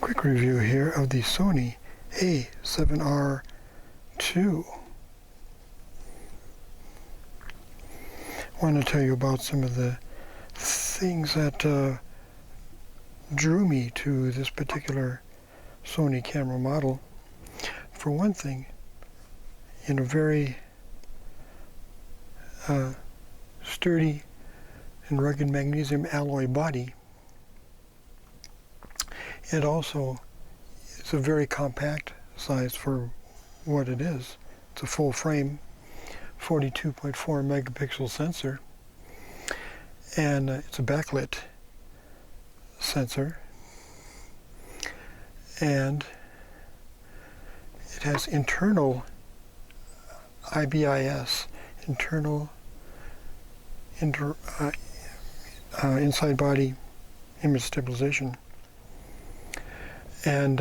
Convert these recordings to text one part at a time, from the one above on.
quick review here of the Sony A7RII. I want to tell you about some of the things that drew me to this particular Sony camera model. For one thing, in a very sturdy and rugged magnesium alloy body. It also is a very compact size for what it is. It's a full frame 42.4 megapixel sensor, and it's a backlit sensor, and it has internal IBIS, inside body image stabilization, and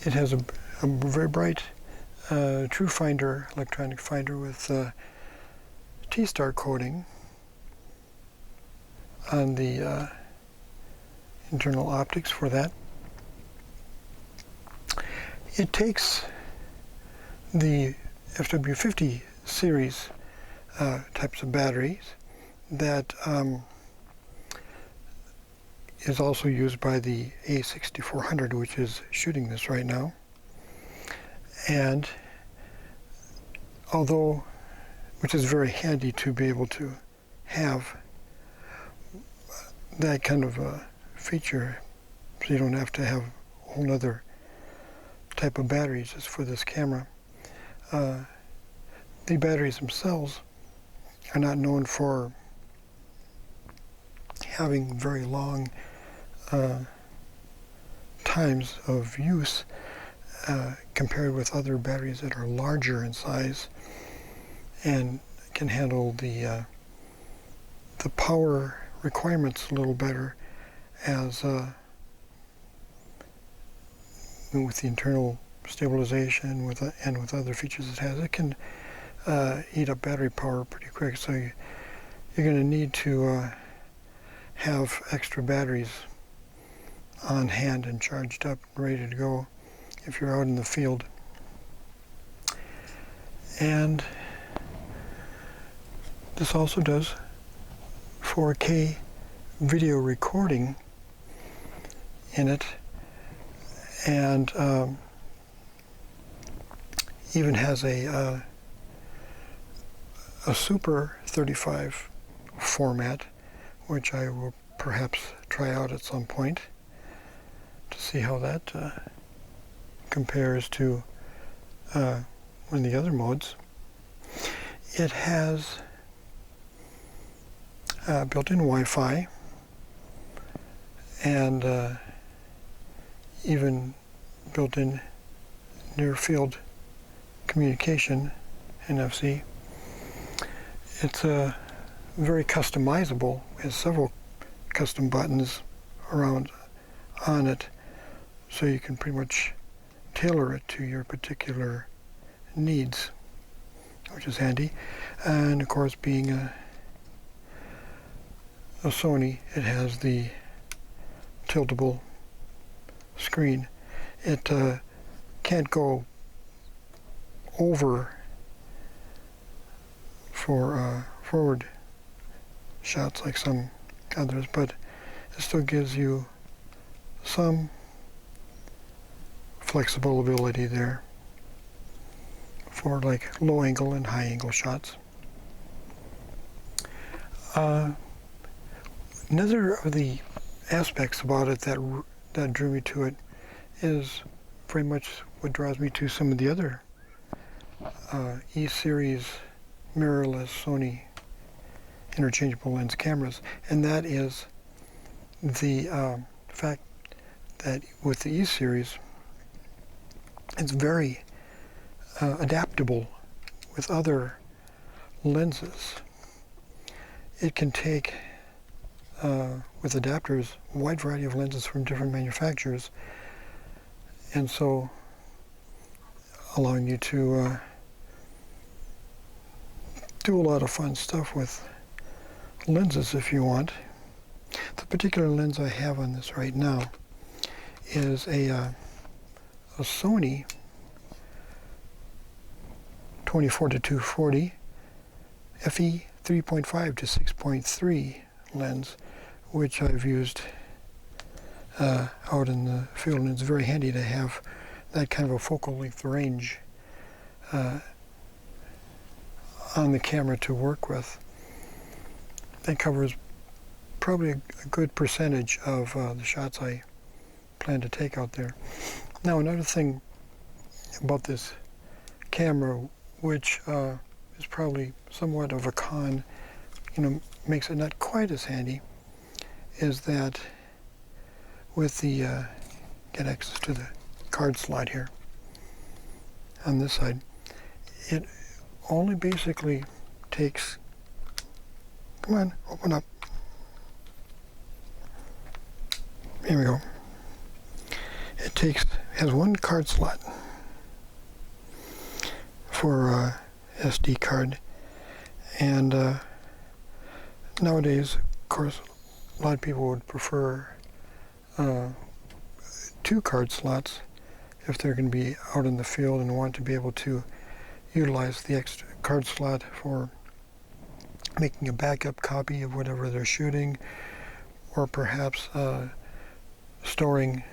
it has a very bright True Finder electronic finder with T-star coating on the internal optics for that. It takes the FW50 series types of batteries that is also used by the A6400, which is shooting this right now. And although, which is very handy to be able to have that kind of a feature, so you don't have to have a whole other type of batteries just for this camera. The batteries themselves are not known for having very long times of use compared with other batteries that are larger in size and can handle the power requirements a little better, as with the internal stabilization and with other features it has. It can eat up battery power pretty quick, so you're going to need to have extra batteries on hand and charged up, ready to go if you're out in the field. And this also does 4K video recording in it, and even has a Super 35 format, which I will perhaps try out at some point to see how that compares to one of the other modes. It has built-in Wi-Fi and even built-in near-field communication, NFC. It's very customizable. It has several custom buttons around on it, so you can pretty much tailor it to your particular needs, which is handy. And of course, being a Sony, it has the tiltable screen. It can't go over for forward shots like some others, but it still gives you some flexible ability there for like low angle and high angle shots. Another of the aspects about it that drew me to it is very much what draws me to some of the other E-series mirrorless Sony interchangeable lens cameras, and that is the fact that with the E-series, it's very adaptable with other lenses. It can take, with adapters, a wide variety of lenses from different manufacturers, and so allowing you to do a lot of fun stuff with lenses if you want. The particular lens I have on this right now is a Sony 24 to 240 FE 3.5 to 6.3 lens, which I've used out in the field, and it's very handy to have that kind of a focal length range on the camera to work with. That covers probably a good percentage of the shots I plan to take out there. Now, another thing about this camera, which is probably somewhat of a con, makes it not quite as handy, is that with the get access to the card slot here on this side, it only basically takes, come on, open up. Here we go. It has one card slot for SD card, and nowadays, of course, a lot of people would prefer 2 card slots if they're going to be out in the field and want to be able to utilize the extra card slot for making a backup copy of whatever they're shooting, or perhaps storing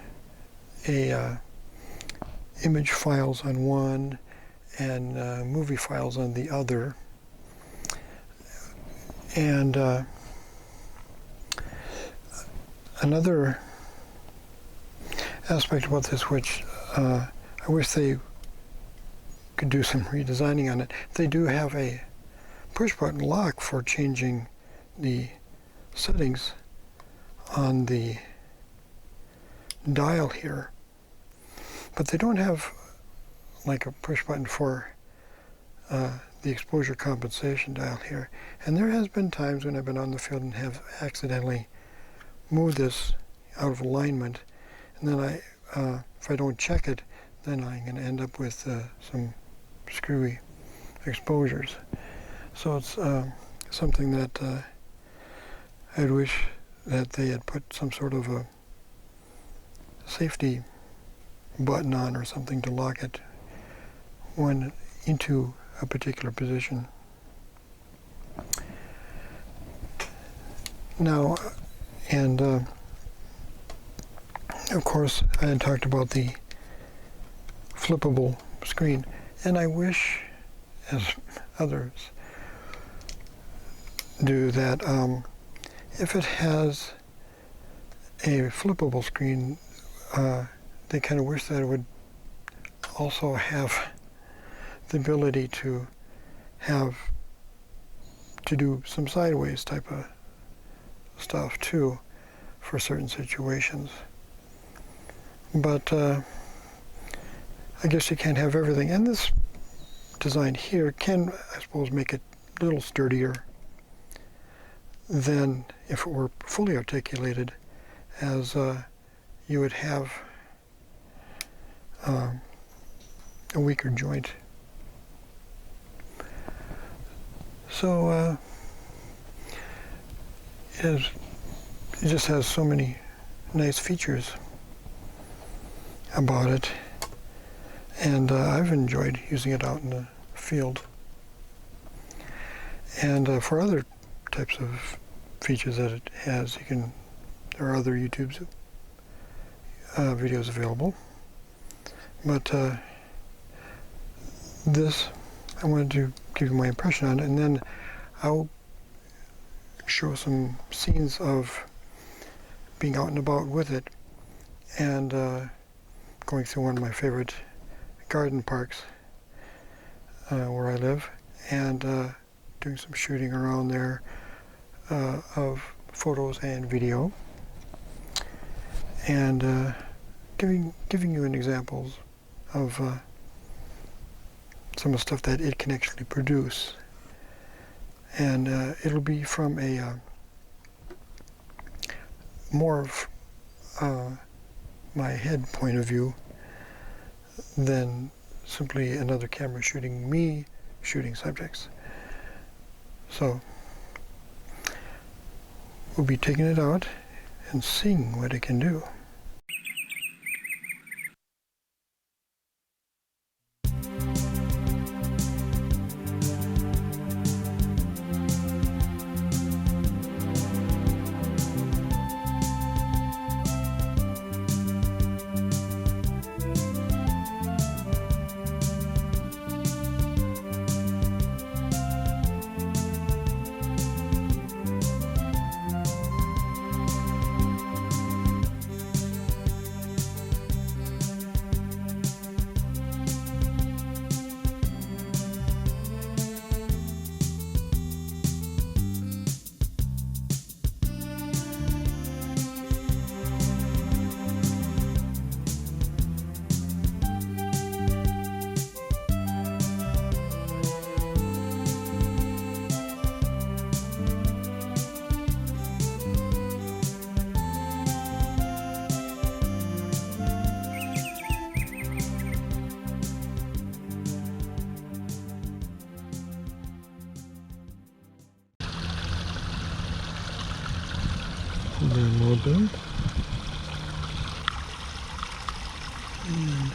image files on one and movie files on the other. And another aspect about this, which I wish they could do some redesigning on it, they do have a push button lock for changing the settings on the dial here, but they don't have like a push button for the exposure compensation dial here. And there has been times when I've been on the field and have accidentally moved this out of alignment, and then if I don't check it, then I'm going to end up with some screwy exposures. So it's something that I'd wish that they had put some sort of a safety button on or something to lock it when into a particular position. Now, and of course, I had talked about the flippable screen, and I wish, as others do, that if it has a flippable screen, they kind of wish that it would also have the ability to do some sideways type of stuff too for certain situations. But I guess you can't have everything, and this design here can, I suppose, make it a little sturdier than if it were fully articulated, as you would have a weaker joint. So it just has so many nice features about it, and I've enjoyed using it out in the field. And for other types of features that it has, there are other YouTube videos available, but this, I wanted to give you my impression on it, and then I'll show some scenes of being out and about with it, and going through one of my favorite garden parks where I live, and doing some shooting around there of photos and video, and giving you an examples of some of the stuff that it can actually produce. And it'll be from a more of my head point of view than simply another camera shooting me shooting subjects. So we'll be taking it out and seeing what it can do. Download them. And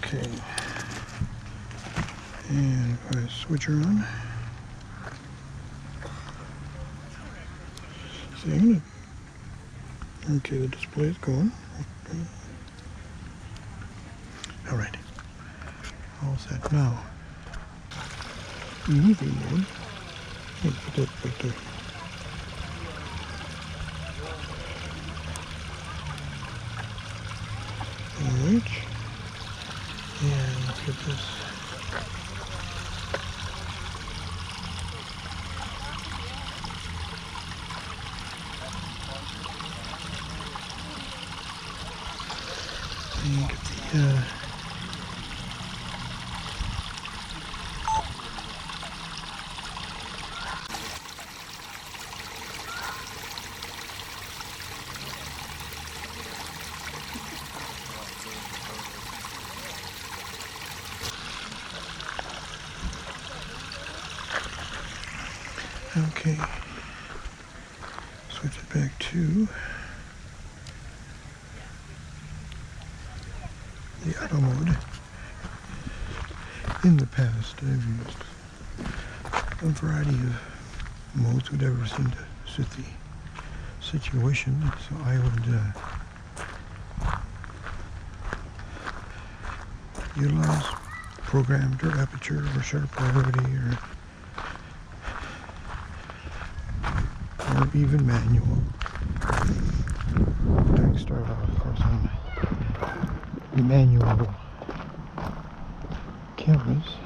okay. And if I switch her on. See, I'm gonna. Okay, the display is going. Okay. Alright. All set now. Movie mode. Let's put that right there. Alright. And look at this. And get the okay. Switch it back to the auto mode. In the past, I've used a variety of modes, whatever seemed to suit the situation. So I would utilize programmed or aperture or shutter priority or even manual. I start out, of course, on manual cameras.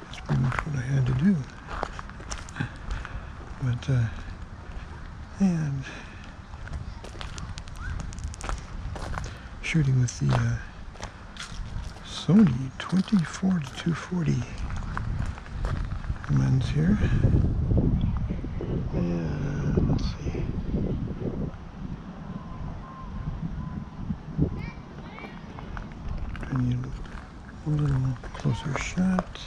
That's pretty much what I had to do. But, and shooting with the Sony 24-240 lens here. And let's see. I need a little closer shot.